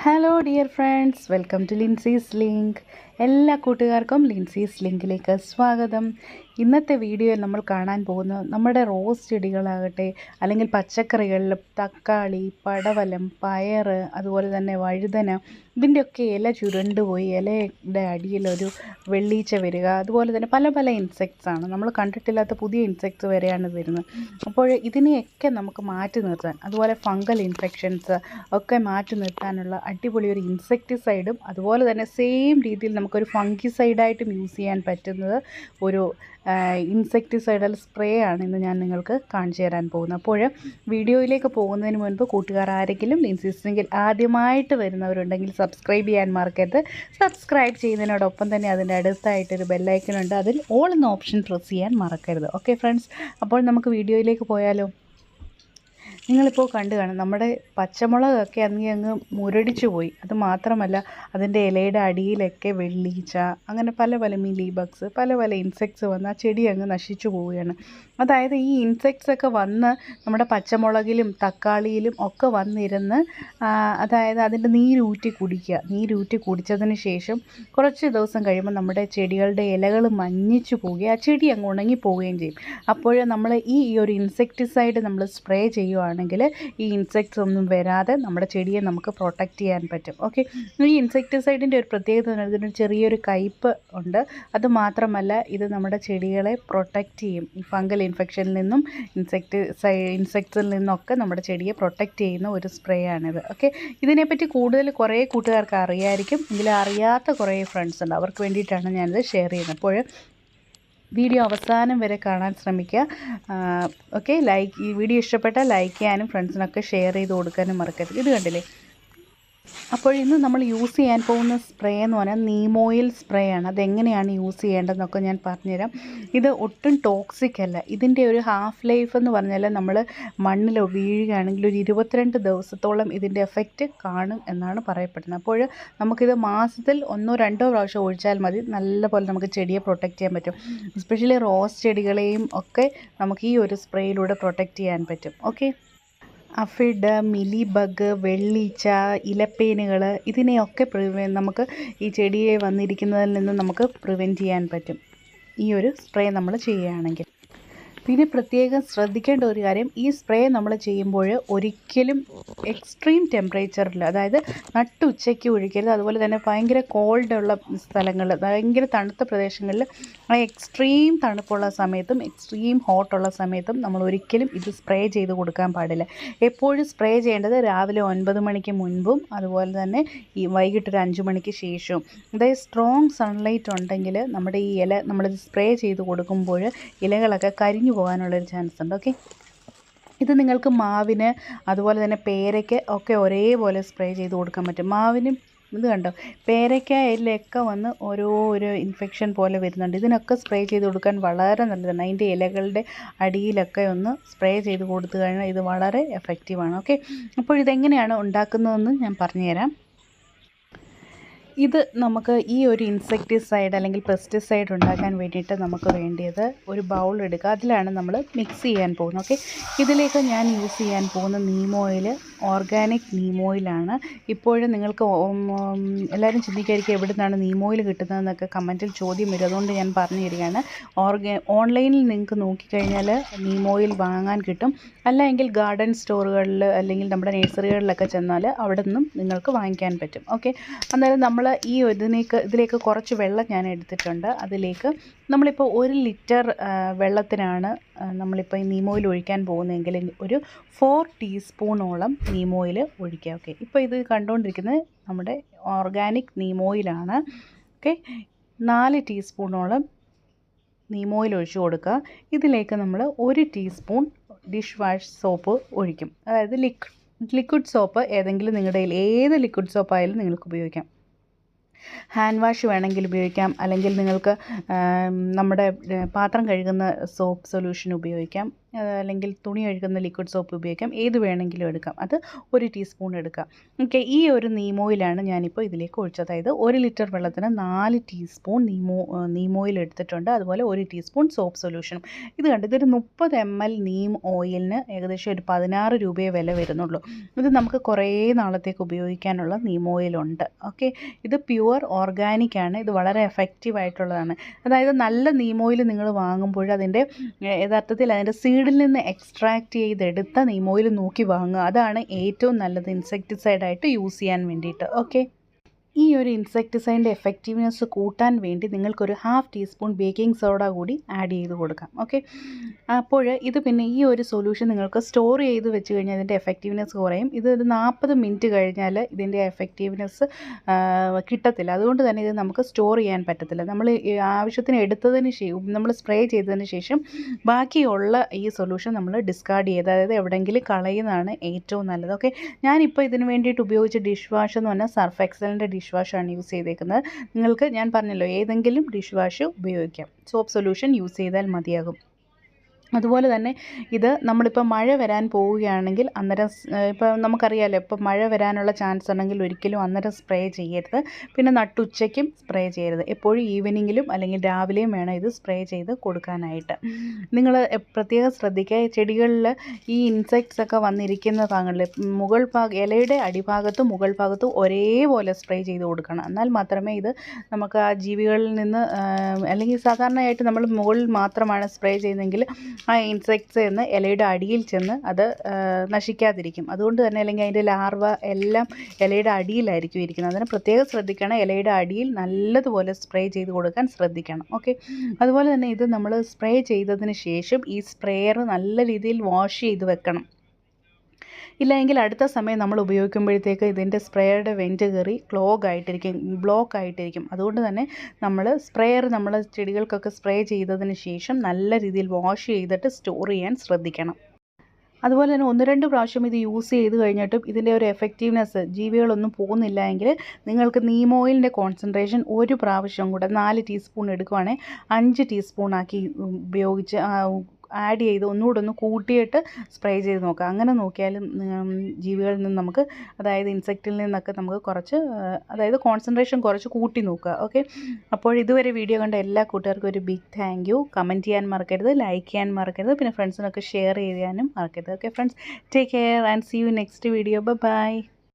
Hello dear friends, welcome to Lincy's link. എല്ലാ കൂട്ടുകാർക്കും ലിൻസീസ് ലിങ്കിലേക്ക് സ്വാഗതം. ഇന്നത്തെ വീഡിയോയിൽ നമ്മൾ കാണാൻ പോകുന്നത് നമ്മുടെ റോസ് ചെടികളാകട്ടെ അല്ലെങ്കിൽ പച്ചക്കറികളിൽ തക്കാളി, പടവലം, പയർ, അതുപോലെ തന്നെ വഴുതന, ഇതിൻ്റെയൊക്കെ ഇല ചുരുണ്ടുപോയി ഇലയുടെ അടിയിലൊരു വെള്ളീച്ച വരിക, അതുപോലെ തന്നെ പല പല ഇൻസെക്ട്സാണ്, നമ്മൾ കണ്ടിട്ടില്ലാത്ത പുതിയ ഇൻസെക്ട്സ് വരെയാണ് വരുന്നത്. അപ്പോൾ ഇതിനെയൊക്കെ നമുക്ക് മാറ്റി നിർത്താൻ, അതുപോലെ ഫംഗൽ ഇൻഫെക്ഷൻസ് ഒക്കെ മാറ്റി നിർത്താനുള്ള അടിപൊളി ഒരു ഇൻസെക്ടിസൈഡും അതുപോലെ തന്നെ സെയിം രീതിയിൽ നമുക്കൊരു ഫംഗിസൈഡായിട്ടും യൂസ് ചെയ്യാൻ പറ്റുന്നത് ഒരു ഇൻസെക്ടിസൈഡൽ സ്പ്രേ ആണ് ഇന്ന് ഞാൻ നിങ്ങൾക്ക് കാണിച്ചു തരാൻ പോകുന്നത്. അപ്പോൾ വീഡിയോയിലേക്ക് പോകുന്നതിന് മുൻപ് കൂട്ടുകാർ ആരെങ്കിലും ലിൻസീസ് ആദ്യമായിട്ട് വരുന്നവരുണ്ടെങ്കിൽ സബ്സ്ക്രൈബ് ചെയ്യാൻ മറക്കരുത്. സബ്സ്ക്രൈബ് ചെയ്യുന്നതിനോടൊപ്പം തന്നെ അതിൻ്റെ അടുത്തായിട്ടൊരു ബെല്ലൈക്കനുണ്ട്, അതിൽ ഓൾ എന്ന ഓപ്ഷൻ പ്രസ് ചെയ്യാൻ മറക്കരുത്. ഓക്കെ ഫ്രണ്ട്സ്, അപ്പോൾ നമുക്ക് വീഡിയോയിലേക്ക് പോയാലോ. നിങ്ങളിപ്പോൾ കണ്ടു കാണും, നമ്മുടെ പച്ചമുളകൊക്കെ അങ്ങ് മുരടിച്ചു പോയി. അത് മാത്രമല്ല അതിൻ്റെ ഇലയുടെ അടിയിലൊക്കെ വെള്ളീച്ച, അങ്ങനെ പല പല മിലി ബഗ്സ്, പല പല ഇൻസെക്ട്സ് വന്ന് ആ ചെടി അങ്ങ് നശിച്ചു പോവുകയാണ്. അതായത് ഈ ഇൻസെക്ട്സ് ഒക്കെ വന്ന് നമ്മുടെ പച്ചമുളകിലും തക്കാളിയിലും ഒക്കെ വന്നിരുന്ന് അതായത് അതിൻ്റെ നീരൂറ്റി കുടിച്ചതിന് ശേഷം കുറച്ച് ദിവസം കഴിയുമ്പോൾ നമ്മുടെ ചെടികളുടെ ഇലകൾ മഞ്ഞിച്ചു പോവുകയും ആ ചെടി അങ്ങ് ഉണങ്ങി പോവുകയും ചെയ്യും. അപ്പോൾ നമ്മൾ ഈ ഒരു ഇൻസെക്ടിസൈഡ് നമ്മൾ സ്പ്രേ ചെയ്യുവാണെങ്കിൽ ഈ ഇൻസെക്ട്സ് ഒന്നും വരാതെ നമ്മുടെ ചെടിയെ നമുക്ക് പ്രൊട്ടക്റ്റ് ചെയ്യാൻ പറ്റും. ഓക്കെ, ഈ ഇൻസെക്ടിസൈഡിൻ്റെ ഒരു പ്രത്യേകത ഇതിന് ചെറിയൊരു കയ്പ്പ് ഉണ്ട്. അതുമാത്രമല്ല ഇത് നമ്മുടെ ചെടികളെ പ്രൊട്ടക്റ്റ് ചെയ്യും. ഈ ഫംഗൽ ഇൻഫെക്ഷനിൽ നിന്നും ഇൻസെക്ട്സിൽ നിന്നൊക്കെ നമ്മുടെ ചെടിയെ പ്രൊട്ടക്റ്റ് ചെയ്യുന്ന ഒരു സ്പ്രേ ആണിത്. ഓക്കെ, ഇതിനെപ്പറ്റി കൂടുതൽ കുറേ കൂട്ടുകാർക്ക് അറിയായിരിക്കും, എങ്കിലും അറിയാത്ത കുറേ ഫ്രണ്ട്സ് ഉണ്ട്, അവർക്ക് വേണ്ടിയിട്ടാണ് ഞാനിത് ഷെയർ ചെയ്യുന്നത്. അപ്പോൾ വീഡിയോ അവസാനം വരെ കാണാൻ ശ്രമിക്കുക. ഓക്കെ, ഈ വീഡിയോ ഇഷ്ടപ്പെട്ടാൽ ലൈക്ക് ചെയ്യാനും ഫ്രണ്ട്സിനൊക്കെ ഷെയർ ചെയ്ത് കൊടുക്കാനും മറക്കരുത്. ഇത് കണ്ടില്ലേ, അപ്പോൾ ഇന്ന് നമ്മൾ യൂസ് ചെയ്യാൻ പോകുന്ന സ്പ്രേ എന്ന് പറഞ്ഞാൽ നീമോയിൽ സ്പ്രേ ആണ്. അതെങ്ങനെയാണ് യൂസ് ചെയ്യേണ്ടതെന്നൊക്കെ ഞാൻ പറഞ്ഞുതരാം. ഇത് ഒട്ടും ടോക്സിക് അല്ല. ഇതിൻ്റെ ഒരു ഹാഫ് ലൈഫ് എന്ന് പറഞ്ഞാൽ നമ്മൾ മണ്ണിൽ വീഴുകയാണെങ്കിൽ ഒരു 22 ദിവസത്തോളം ഇതിൻ്റെ എഫക്റ്റ് കാണും എന്നാണ് പറയപ്പെടുന്നത്. അപ്പോൾ നമുക്കിത് മാസത്തിൽ 1-2 പ്രാവശ്യം ഒഴിച്ചാൽ മതി, നല്ലപോലെ നമുക്ക് ചെടിയെ പ്രൊട്ടക്റ്റ് ചെയ്യാൻ പറ്റും. എസ്പെഷ്യലി റോസ് ചെടികളെയും ഒക്കെ നമുക്ക് ഈ ഒരു സ്പ്രേയിലൂടെ പ്രൊട്ടക്റ്റ് ചെയ്യാൻ പറ്റും. ഓക്കെ, അഫിഡ്, മിലി ബഗ്, വെള്ളീച്ച, ഇലപ്പേനുകൾ, ഇതിനെയൊക്കെ നമുക്ക് ഈ ചെടിയെ വന്നിരിക്കുന്നതിൽ നിന്ന് നമുക്ക് പ്രിവെൻറ്റ് ചെയ്യാൻ പറ്റും ഈ ഒരു സ്പ്രേ നമ്മൾ ചെയ്യുകയാണെങ്കിൽ. പിന്നെ പ്രത്യേകം ശ്രദ്ധിക്കേണ്ട ഒരു കാര്യം, ഈ സ്പ്രേ നമ്മൾ ചെയ്യുമ്പോൾ ഒരിക്കലും എക്സ്ട്രീം ടെമ്പറേച്ചറിൽ, അതായത് നട്ടുച്ചയ്ക്ക് ഒഴിക്കരുത്. അതുപോലെ തന്നെ ഭയങ്കര കോൾഡുള്ള സ്ഥലങ്ങളിൽ, ഭയങ്കര തണുത്ത പ്രദേശങ്ങളിൽ ആ എക്സ്ട്രീം തണുപ്പുള്ള സമയത്തും എക്സ്ട്രീം ഹോട്ടുള്ള സമയത്തും നമ്മൾ ഒരിക്കലും ഇത് സ്പ്രേ ചെയ്ത് കൊടുക്കാൻ പാടില്ല. എപ്പോഴും സ്പ്രേ ചെയ്യേണ്ടത് രാവിലെ 9 മണിക്ക് മുൻപും അതുപോലെ തന്നെ ഈ വൈകിട്ട് ഒരു 5 മണിക്ക് ശേഷവും. അതായത് സ്ട്രോങ് സൺലൈറ്റ് ഉണ്ടെങ്കിൽ നമ്മുടെ ഈ ഇല നമ്മളിത് സ്പ്രേ ചെയ്ത് കൊടുക്കുമ്പോൾ ഇലകളൊക്കെ കരിഞ്ഞു പോകാനുള്ളൊരു ചാൻസ് ഉണ്ട്. ഓക്കെ, ഇത് നിങ്ങൾക്ക് മാവിന് അതുപോലെ തന്നെ പേരയ്ക്ക് ഒക്കെ ഒരേപോലെ സ്പ്രേ ചെയ്ത് കൊടുക്കാൻ പറ്റും. മാവിനും ഇത് കണ്ടോ, പേരയ്ക്കയിലൊക്കെ വന്ന് ഒരു ഇൻഫെക്ഷൻ പോലെ വരുന്നുണ്ട്. ഇതിനൊക്കെ സ്പ്രേ ചെയ്ത് കൊടുക്കാൻ വളരെ നല്ലതാണ്. അതിൻ്റെ ഇലകളുടെ അടിയിലൊക്കെ ഒന്ന് സ്പ്രേ ചെയ്ത് കൊടുത്തു കഴിഞ്ഞാൽ ഇത് വളരെ എഫക്റ്റീവാണ്. ഓക്കെ, അപ്പോൾ ഇതെങ്ങനെയാണ് ഉണ്ടാക്കുന്നതെന്ന് ഞാൻ പറഞ്ഞുതരാം. ഇത് നമുക്ക് ഈ ഒരു ഇൻസെക്ടിസൈഡ് അല്ലെങ്കിൽ പെസ്റ്റിസൈഡ് ഉണ്ടാക്കാൻ വേണ്ടിയിട്ട് നമുക്ക് വേണ്ടിയത് ഒരു ബൗൾ എടുക്കുക. അതിലാണ് നമ്മൾ മിക്സ് ചെയ്യാൻ പോകുന്നത്. ഓക്കെ, ഇതിലേക്ക് ഞാൻ യൂസ് ചെയ്യാൻ പോകുന്ന നീമോയിൽ ഓർഗാനിക് നീമോയിലാണ്. ഇപ്പോഴും നിങ്ങൾക്ക് എല്ലാവരും ചിന്തിക്കായിരിക്കും എവിടെ നിന്നാണ് നീമോയിൽ കിട്ടുന്നതെന്നൊക്കെ കമൻറ്റിൽ ചോദ്യം വരും. അതുകൊണ്ട് ഞാൻ പറഞ്ഞു തരികയാണ്. ഓൺലൈനിൽ നിങ്ങൾക്ക് നോക്കിക്കഴിഞ്ഞാൽ നീമോയിൽ വാങ്ങാൻ കിട്ടും. അല്ലെങ്കിൽ ഗാർഡൻ സ്റ്റോറുകളിൽ അല്ലെങ്കിൽ നമ്മുടെ നഴ്സറികളിലൊക്കെ ചെന്നാൽ അവിടെ നിന്നും നിങ്ങൾക്ക് വാങ്ങിക്കാൻ പറ്റും. ഓക്കെ, അന്നേരം നമ്മൾ ഇതിലേക്ക് കുറച്ച് വെള്ളം ഞാൻ എടുത്തിട്ടുണ്ട്. അതിലേക്ക് നമ്മളിപ്പോൾ 1 ലിറ്റർ വെള്ളത്തിനാണ് നമ്മളിപ്പോൾ ഈ നീമോയിൽ ഒഴിക്കാൻ പോകുന്നതെങ്കിൽ ഒരു 4 ടീസ്പൂണോളം നീമോയിൽ ഒഴിക്കുക. ഓക്കെ, ഇപ്പോൾ ഇത് കണ്ടുകൊണ്ടിരിക്കുന്നത് നമ്മുടെ ഓർഗാനിക് നീമോയിലാണ്. ഓക്കെ, 4 ടീസ്പൂണോളം നീമോയിൽ ഒഴിച്ച് കൊടുക്കുക. ഇതിലേക്ക് നമ്മൾ 1 ടീസ്പൂൺ ഡിഷ് വാഷ് സോപ്പ് ഒഴിക്കും. അതായത് ലിക്വിഡ് സോപ്പ് ഏതെങ്കിലും നിങ്ങളുടെ കയ്യിൽ ഏത് ലിക്വിഡ് സോപ്പായാലും നിങ്ങൾക്ക് ഉപയോഗിക്കാം. ഹാൻഡ് വാഷ് വേണമെങ്കിൽ ഉപയോഗിക്കാം, അല്ലെങ്കിൽ നിങ്ങൾക്ക് നമ്മുടെ പാത്രം കഴുകുന്ന സോപ്പ് സൊല്യൂഷൻ ഉപയോഗിക്കാം. അല്ലെങ്കിൽ തുണി കഴുകുന്ന ലിക്വിഡ് സോപ്പ് ഉപയോഗിക്കാം, ഏത് വേണമെങ്കിലും എടുക്കാം. അത് 1 ടീസ്പൂൺ എടുക്കാം. ഓക്കെ, ഈ ഒരു നീമോയിലാണ് ഞാനിപ്പോൾ ഇതിലേക്ക് ഒഴിച്ചത്. അതായത് 1 ലിറ്റർ വെള്ളത്തിന് 4 ടീസ്പൂൺ നീമോയിൽ എടുത്തിട്ടുണ്ട്. അതുപോലെ 1 ടീസ്പൂൺ സോപ്പ് സൊല്യൂഷനും. ഇത് കണ്ട് ഇതൊരു 30 ml നീം ഓയിലിന് ഏകദേശം ഒരു 16 രൂപയെ വില വരുന്നുള്ളൂ. ഇത് നമുക്ക് കുറേ നാളത്തേക്ക് ഉപയോഗിക്കാനുള്ള നീം ഓയിലുണ്ട്. ഓക്കെ, ഇത് പ്യുവർ ഓർഗാനിക് ആണ്. ഇത് വളരെ എഫക്റ്റീവ് ആയിട്ടുള്ളതാണ്. അതായത് നല്ല നീം ഓയിൽ നിങ്ങൾ വാങ്ങുമ്പോൾ അതിൻ്റെ യഥാർത്ഥത്തിൽ അതിൻ്റെ സീഡിൽ നിന്ന് എക്സ്ട്രാക്റ്റ് ചെയ്തെടുത്ത നീം ഓയിൽ നോക്കി വാങ്ങുക. അതാണ് ഏറ്റവും നല്ലത് ഇൻസെക്ടിസൈഡായിട്ട് യൂസ് ചെയ്യാൻ വേണ്ടിയിട്ട്. ഓക്കെ, ഈ ഒരു ഇൻസെക്ടിസൈഡിൻ്റെ എഫക്റ്റീവ്നെസ് കൂട്ടാൻ വേണ്ടി നിങ്ങൾക്കൊരു 1/2 ടീസ്പൂൺ ബേക്കിംഗ് സോഡ കൂടി ആഡ് ചെയ്ത് കൊടുക്കാം. ഓക്കെ, അപ്പോൾ ഇത് പിന്നെ ഈ ഒരു സൊല്യൂഷൻ നിങ്ങൾക്ക് സ്റ്റോർ ചെയ്ത് വെച്ച് കഴിഞ്ഞാൽ ഇതിൻ്റെ എഫക്റ്റീവ്നെസ് കുറയും. ഇതൊരു 40 മിനിറ്റ് കഴിഞ്ഞാൽ ഇതിൻ്റെ എഫക്റ്റീവ്നെസ് കിട്ടത്തില്ല. അതുകൊണ്ട് തന്നെ ഇത് നമുക്ക് സ്റ്റോർ ചെയ്യാൻ പറ്റത്തില്ല. നമ്മൾ ആവശ്യത്തിന് എടുത്തതിന് ശേഷം നമ്മൾ സ്പ്രേ ചെയ്തതിന് ശേഷം ബാക്കിയുള്ള ഈ സൊല്യൂഷൻ നമ്മൾ ഡിസ്കാർഡ് ചെയ്ത്, അതായത് എവിടെയെങ്കിലും കളയുന്നതാണ് ഏറ്റവും നല്ലത്. ഓക്കെ, ഞാനിപ്പോൾ ഇതിന് വേണ്ടിയിട്ട് ഉപയോഗിച്ച ഡിഷ് വാഷ് എന്ന് പറഞ്ഞാൽ സർഫ് എക്സലിൻ്റെ ഡിഷ് വാഷാണ് യൂസ് ചെയ്തേക്കുന്നത്. നിങ്ങൾക്ക് ഞാൻ പറഞ്ഞല്ലോ ഏതെങ്കിലും ഡിഷ് വാഷ് ഉപയോഗിക്കാം. സോപ്പ് സൊല്യൂഷൻ യൂസ് ചെയ്താൽ മതിയാകും. അതുപോലെ തന്നെ ഇത് നമ്മളിപ്പോൾ മഴ വരാൻ പോവുകയാണെങ്കിൽ അന്നേരം ഇപ്പോൾ നമുക്കറിയാമല്ലോ, ഇപ്പോൾ മഴ വരാനുള്ള ചാൻസ് ഉണ്ടെങ്കിൽ ഒരിക്കലും അന്നേരം സ്പ്രേ ചെയ്യരുത്. പിന്നെ നട്ടുച്ചയ്ക്കും സ്പ്രേ ചെയ്യരുത്. എപ്പോഴും ഈവനിങ്ങിലും അല്ലെങ്കിൽ രാവിലെയും വേണം ഇത് സ്പ്രേ ചെയ്ത് കൊടുക്കാനായിട്ട്. നിങ്ങൾ പ്രത്യേകം ശ്രദ്ധിക്കുക, ചെടികളിൽ ഈ ഇൻസെക്ട്സ് ഒക്കെ വന്നിരിക്കുന്ന ഭാഗങ്ങളിൽ ഇലയുടെ അടിഭാഗത്തും മുകൾ ഭാഗത്തും ഒരേപോലെ സ്പ്രേ ചെയ്ത് കൊടുക്കണം. എന്നാൽ മാത്രമേ ഇത് നമുക്ക് ആ ജീവികളിൽ നിന്ന്, അല്ലെങ്കിൽ സാധാരണയായിട്ട് നമ്മൾ മുകളിൽ മാത്രമാണ് സ്പ്രേ ചെയ്യുന്നതെങ്കിൽ ആ ഇൻസെക്ട്സ് എന്ന് ഇലയുടെ അടിയിൽ ചെന്ന് അത് നശിക്കാതിരിക്കും. അതുകൊണ്ട് തന്നെ അല്ലെങ്കിൽ അതിൻ്റെ ലാർവ എല്ലാം ഇലയുടെ അടിയിലായിരിക്കും ഇരിക്കുന്നത്. അതിന് പ്രത്യേകം ശ്രദ്ധിക്കണം, ഇലയുടെ അടിയിൽ നല്ലതുപോലെ സ്പ്രേ ചെയ്ത് കൊടുക്കാൻ ശ്രദ്ധിക്കണം. ഓക്കെ, അതുപോലെ തന്നെ ഇത് നമ്മൾ സ്പ്രേ ചെയ്തതിന് ശേഷം ഈ സ്പ്രേയർ നല്ല രീതിയിൽ വാഷ് ചെയ്ത് വെക്കണം. ഇല്ലെങ്കിൽ അടുത്ത സമയം നമ്മൾ ഉപയോഗിക്കുമ്പോഴത്തേക്ക് ഇതിൻ്റെ സ്പ്രേയുടെ വെൻറ്റ് കയറി ബ്ലോക്ക് ആയിട്ടിരിക്കും. അതുകൊണ്ട് തന്നെ നമ്മൾ സ്പ്രേയർ നമ്മൾ ചെടികൾക്കൊക്കെ സ്പ്രേ ചെയ്തതിന് ശേഷം നല്ല രീതിയിൽ വാഷ് ചെയ്തിട്ട് സ്റ്റോർ ചെയ്യാൻ ശ്രദ്ധിക്കണം. അതുപോലെ തന്നെ 1-2 പ്രാവശ്യം ഇത് യൂസ് ചെയ്ത് കഴിഞ്ഞിട്ടും ഇതിൻ്റെ ഒരു എഫക്റ്റീവ്നെസ് ജീവികളൊന്നും പോകുന്നില്ല എങ്കിൽ നിങ്ങൾക്ക് നീം ഓയിലിൻ്റെ കോൺസെൻട്രേഷൻ ഒരു പ്രാവശ്യം കൂടെ 4 ടീസ്പൂൺ എടുക്കുവാണെങ്കിൽ 5 ടീസ്പൂൺ ആക്കി ഉപയോഗിച്ച് ആഡ് ചെയ്ത് ഒന്നുകൂടെ ഒന്ന് കൂട്ടിയിട്ട് സ്പ്രേ ചെയ്ത് നോക്കുക. അങ്ങനെ നോക്കിയാലും ജീവികളിൽ നിന്ന് നമുക്ക്, അതായത് ഇൻസെക്റ്റിൽ നിന്നൊക്കെ നമുക്ക് കുറച്ച്, അതായത് കോൺസെൻട്രേഷൻ കുറച്ച് കൂട്ടി നോക്കുക. ഓക്കെ, അപ്പോൾ ഇതുവരെ വീഡിയോ കണ്ട എല്ലാ കൂട്ടുകാർക്കും ഒരു ബിഗ് താങ്ക് യു. കമൻറ്റ് ചെയ്യാൻ മറക്കരുത്, ലൈക്ക് ചെയ്യാൻ മറക്കരുത്, പിന്നെ ഫ്രണ്ട്സിനൊക്കെ ഷെയർ ചെയ്യാനും മറക്കരുത്. Okay friends, take care and see you next video. By.